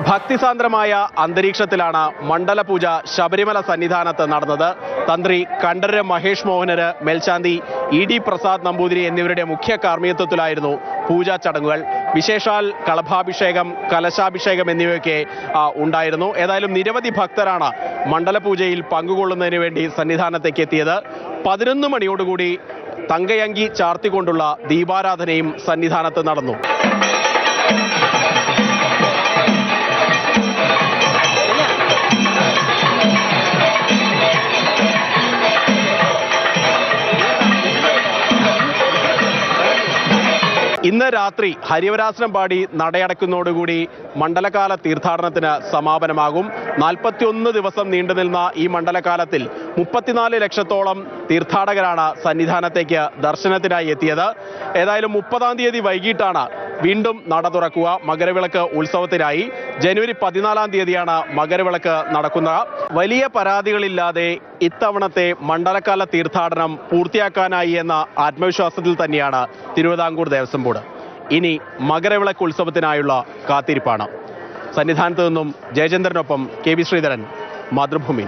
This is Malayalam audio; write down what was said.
ഭക്തിസാന്ദ്രമായ അന്തരീക്ഷത്തിലാണ് മണ്ഡലപൂജ ശബരിമല സന്നിധാനത്ത് നടന്നത്. തന്ത്രി കണ്ഠരര് മഹേഷ് മോഹനര്, മേൽശാന്തി ഇ.ഡി. പ്രസാദ് നമ്പൂതിരി എന്നിവരുടെ മുഖ്യ കാർമ്മികത്വത്തിലായിരുന്നു പൂജാ ചടങ്ങുകൾ. വിശേഷാൽ കളഭാഭിഷേകം, കലശാഭിഷേകം എന്നിവയൊക്കെ ഉണ്ടായിരുന്നു. ഏതായാലും നിരവധി ഭക്തരാണ് മണ്ഡലപൂജയിൽ പങ്കുകൊള്ളുന്നതിന് വേണ്ടി സന്നിധാനത്തേക്ക് എത്തിയത്. 11 മണിയോടുകൂടി തങ്കയങ്കി ചാർത്തിക്കൊണ്ടുള്ള ദീപാരാധനയും സന്നിധാനത്ത് നടന്നു. ഇന്ന് രാത്രി ഹരിവരാസനം പാടി നടയടക്കുന്നതോടുകൂടി മണ്ഡലകാല തീർത്ഥാടനത്തിന് സമാപനമാകും. 41 ദിവസം നീണ്ടുനിന്ന ഈ മണ്ഡലകാലത്തിൽ 34 ലക്ഷത്തോളം തീർത്ഥാടകരാണ് സന്നിധാനത്തേക്ക് ദർശനത്തിനായി എത്തിയത്. ഏതായാലും 30-ാം തീയതി വൈകിട്ടാണ് വീണ്ടും നട തുറക്കുക മകരവിളക്ക് ഉത്സവത്തിനായി. ജനുവരി 14-ാം തീയതിയാണ് മകരവിളക്ക് നടക്കുന്നത്. വലിയ പരാതികളില്ലാതെ ഇത്തവണത്തെ മണ്ഡലകാല തീർത്ഥാടനം പൂർത്തിയാക്കാനായി എന്ന ആത്മവിശ്വാസത്തിൽ തന്നെയാണ് തിരുവിതാംകൂർ ദേവസ്വം ബോർഡ്. ഇനി മകരവിളക്ക് ഉത്സവത്തിനായുള്ള കാത്തിരിപ്പാണ്. സന്നിധാനത്ത് നിന്നും ജയചന്ദ്രനൊപ്പം കെ വി ശ്രീധരൻ, മാതൃഭൂമി.